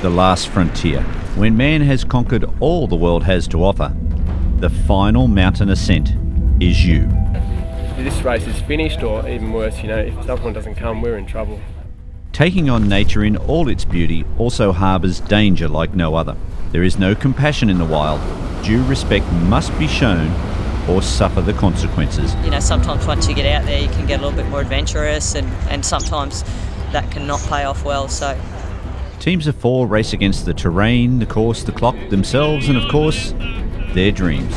the last frontier, when man has conquered all the world has to offer. The final mountain ascent is you. This race is finished, or even worse, if someone doesn't come, we're in trouble. Taking on nature in all its beauty also harbours danger like no other. There is no compassion in the wild. Due respect must be shown or suffer the consequences. Sometimes once you get out there you can get a little bit more adventurous and sometimes that can not pay off well. So teams of 4 race against the terrain, the course, the clock, themselves and of course their dreams.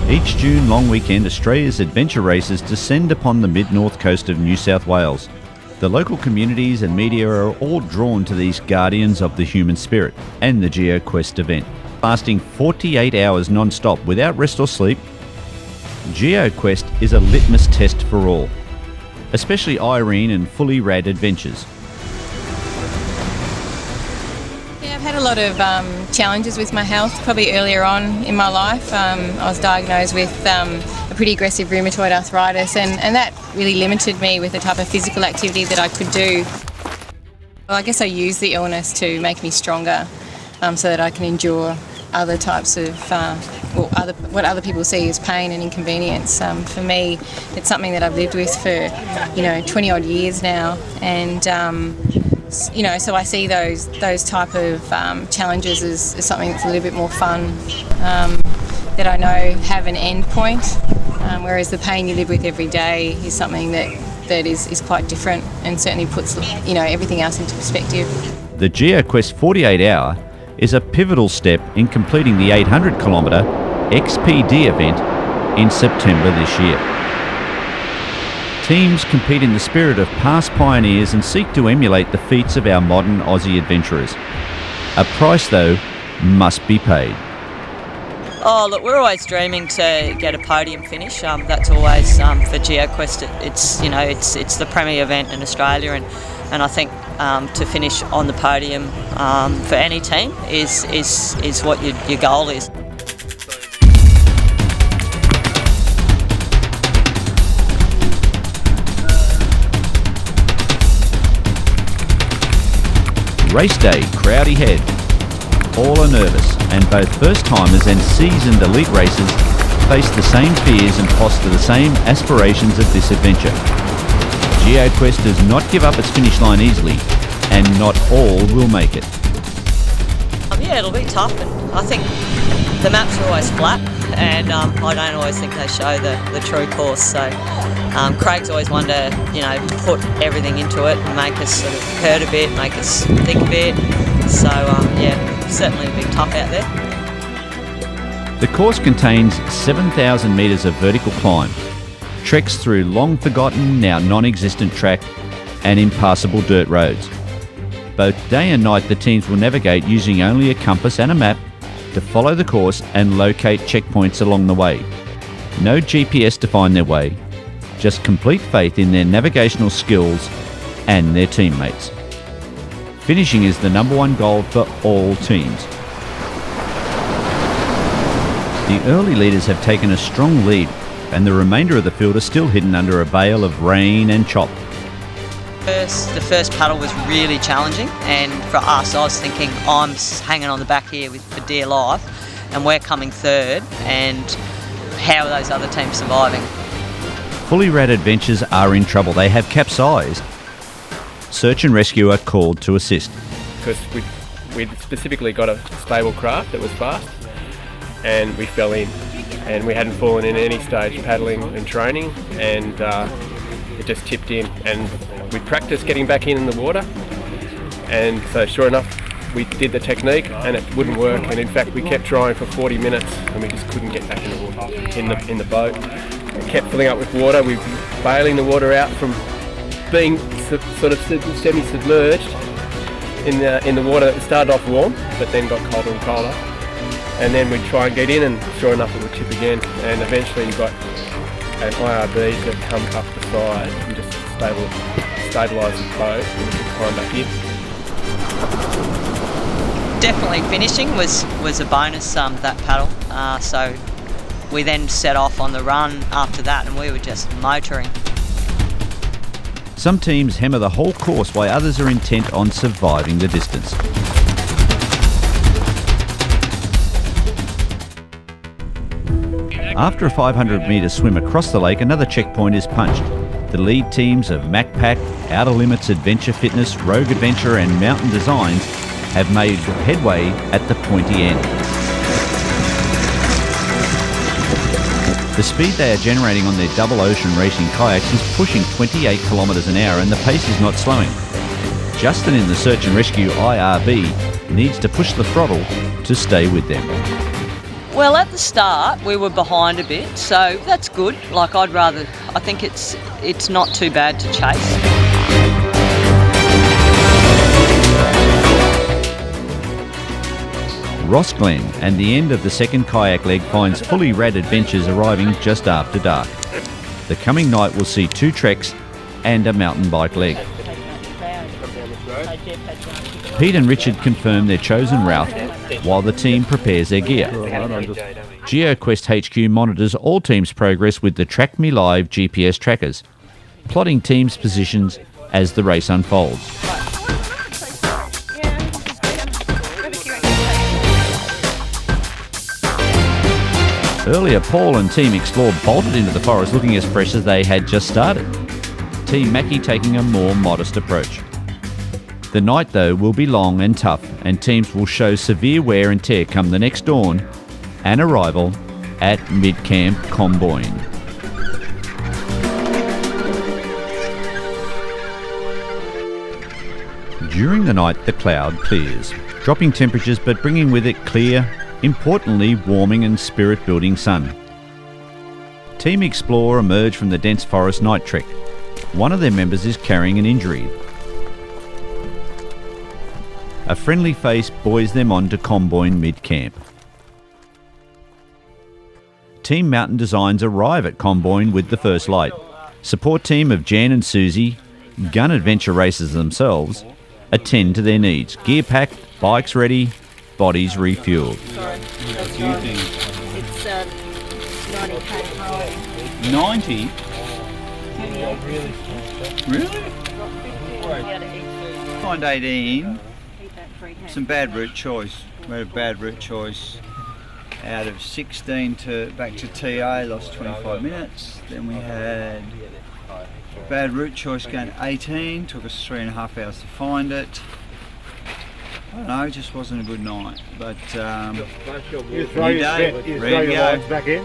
Each June long weekend, Australia's adventure races descend upon the mid-north coast of New South Wales. The local communities and media are all drawn to these guardians of the human spirit and the Geoquest event. Lasting 48 hours non-stop without rest or sleep, Geoquest is a litmus test for all, especially Irene and Fully Rad Adventures. I've had a lot of challenges with my health, probably earlier on in my life. I was diagnosed with a pretty aggressive rheumatoid arthritis and that really limited me with the type of physical activity that I could do. Well, I guess I used the illness to make me stronger so that I can endure other types of, what other people see as pain and inconvenience. For me, it's something that I've lived with for, 20 odd years now, and so I see those type of challenges as something that's a little bit more fun, that I know have an end point, whereas the pain you live with every day is something that is quite different and certainly puts everything else into perspective. The Geoquest 48 Hour is a pivotal step in completing the 800 kilometre XPD event in September this year. Teams compete in the spirit of past pioneers and seek to emulate the feats of our modern Aussie adventurers. A price, though, must be paid. Oh, look, we're always dreaming to get a podium finish. That's always for Geoquest. It's the premier event in Australia, and I think to finish on the podium for any team is what your goal is. Race day, Crowdy Head. All are nervous, and both first-timers and seasoned elite racers face the same fears and foster the same aspirations of this adventure. Geoquest does not give up its finish line easily, and not all will make it. Yeah, it'll be tough, and I think the maps are always flat, and I don't always think they show the true course. So Craig's always wanted to, put everything into it and make us sort of hurt a bit, make us think a bit. So certainly a bit tough out there. The course contains 7,000 metres of vertical climb, treks through long-forgotten, now non-existent track, and impassable dirt roads. Both day and night, the teams will navigate using only a compass and a map to follow the course and locate checkpoints along the way. No GPS to find their way, just complete faith in their navigational skills and their teammates. Finishing is the #1 goal for all teams. The early leaders have taken a strong lead, and the remainder of the field are still hidden under a veil of rain and chop. The first paddle was really challenging, and for us, I was thinking I'm hanging on the back here for dear life, and we're coming third, and how are those other teams surviving? Fully Rad Adventures are in trouble. They have capsized. Search and rescue are called to assist. Because we'd specifically got a stable craft that was fast, and we fell in, and we hadn't fallen in any stage paddling and training, and it just tipped in, and we practiced getting back in the water, and so sure enough we did the technique and it wouldn't work, and in fact we kept trying for 40 minutes and we just couldn't get back in the water, in the boat. We kept filling up with water, we were bailing the water out from being sort of semi-submerged in the water that started off warm but then got colder and colder, and then we'd try and get in, and sure enough it would tip again, and eventually you got an IRB that come up the side and just stabilise the boat and we could climb back in. Definitely finishing was a bonus, that paddle. So we then set off on the run after that, and we were just motoring. Some teams hammer the whole course while others are intent on surviving the distance. After a 500-metre swim across the lake, another checkpoint is punched. The lead teams of MacPac, Outer Limits Adventure Fitness, Rogue Adventure and Mountain Designs have made headway at the pointy end. The speed they are generating on their double ocean racing kayaks is pushing 28 kilometres an hour, and the pace is not slowing. Justin in the Search and Rescue IRB needs to push the throttle to stay with them. Well, at the start we were behind a bit, so that's good. Like I think it's not too bad to chase. Ross Glen and the end of the second kayak leg finds Fully Rad Adventures arriving just after dark. The coming night will see 2 treks and a mountain bike leg. Pete and Richard confirm their chosen route while the team prepares their gear. Geoquest HQ monitors all teams' progress with the Track Me Live GPS trackers, plotting teams' positions as the race unfolds. Earlier, Paul and Team Explore bolted into the forest looking as fresh as they had just started. Team Mackie taking a more modest approach. The night, though, will be long and tough, and teams will show severe wear and tear come the next dawn and arrival at Mid-Camp Comboyne. During the night, the cloud clears, dropping temperatures but bringing with it clear, importantly warming and spirit-building sun. Team Explore emerge from the dense forest night trek. One of their members is carrying an injury. A friendly face buoys them on to Comboyne Mid-Camp. Team Mountain Designs arrive at Comboyne with the first light. Support team of Jan and Susie, gun adventure racers themselves, attend to their needs. Gear packed, bikes ready, bodies refueled. It's 90k. 90? Really? Find 18. Some bad route choice. We had a bad route choice. Out of 16 back to TA, lost 25 minutes. Then we had bad route choice going 18, took us 3.5 hours to find it. I don't know, it just wasn't a good night. But You throw your lines back in.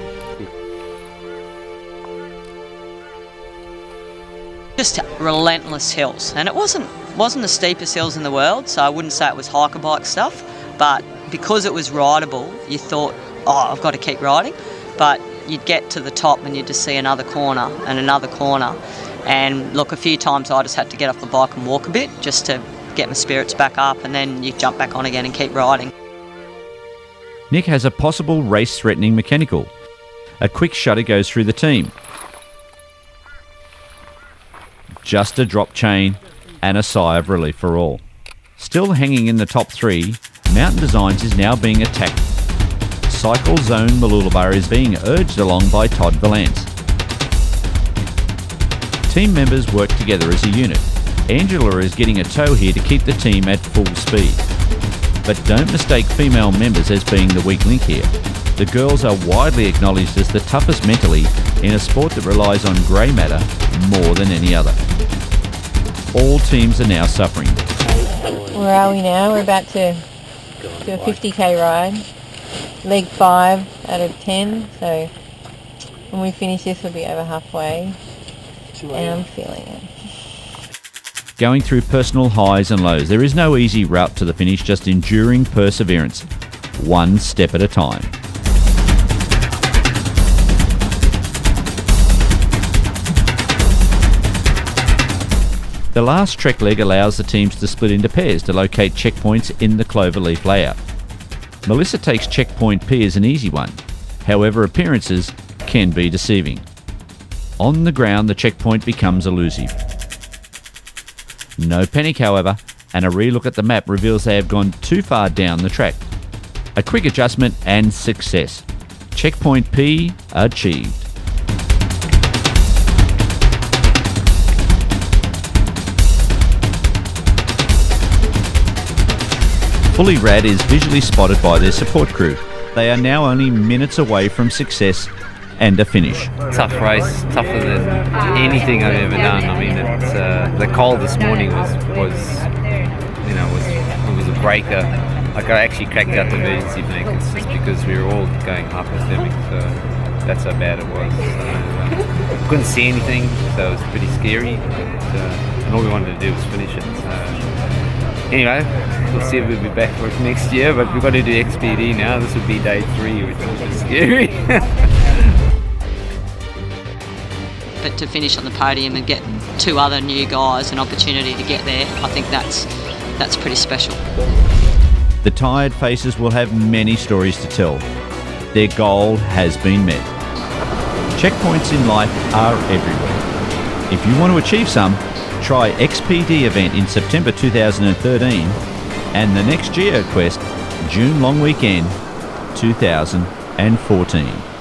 Just relentless hills, and it wasn't the steepest hills in the world, so I wouldn't say it was hiker bike stuff, but because it was rideable, you thought, oh, I've got to keep riding. But you'd get to the top and you'd just see another corner and another corner, and look, a few times I just had to get off the bike and walk a bit just to get my spirits back up, and then you jump back on again and keep riding. Nick has a possible race-threatening mechanical. A quick shudder goes through the team. Just a drop chain and a sigh of relief for all. Still hanging in the top 3, Mountain Designs is now being attacked. Cycle Zone Mooloolaba is being urged along by Todd Valance. Team members work together as a unit. Angela is getting a tow here to keep the team at full speed. But don't mistake female members as being the weak link here. The girls are widely acknowledged as the toughest mentally in a sport that relies on grey matter more than any other. All teams are now suffering. Where are we now? We're about to do a 50k ride. Leg 5 out of 10, so when we finish this we'll be over halfway, and I'm feeling it. Going through personal highs and lows, there is no easy route to the finish, just enduring perseverance, one step at a time. The last trek leg allows the teams to split into pairs to locate checkpoints in the cloverleaf layout. Melissa takes checkpoint P as an easy one, however appearances can be deceiving. On the ground the checkpoint becomes elusive. No panic however, and a relook at the map reveals they have gone too far down the track. A quick adjustment and success. Checkpoint P achieved. Fully Rad is visually spotted by their support crew. They are now only minutes away from success and a finish. Tough race, tougher than anything I've ever done. I mean, it's, the cold this morning was a breaker. Like, I actually cracked out the emergency blankets just because we were all going hypothermic, so that's how bad it was. So, couldn't see anything, so it was pretty scary. And all we wanted to do was finish it. So, anyway, we'll see if we'll be back for it next year, but we've got to do XPD now. This will be day 3, which is scary. But to finish on the podium and get 2 other new guys an opportunity to get there, I think that's pretty special. The tired faces will have many stories to tell. Their goal has been met. Checkpoints in life are everywhere. If you want to achieve some, try XPD event in September 2013 and the next Geoquest June long weekend 2014.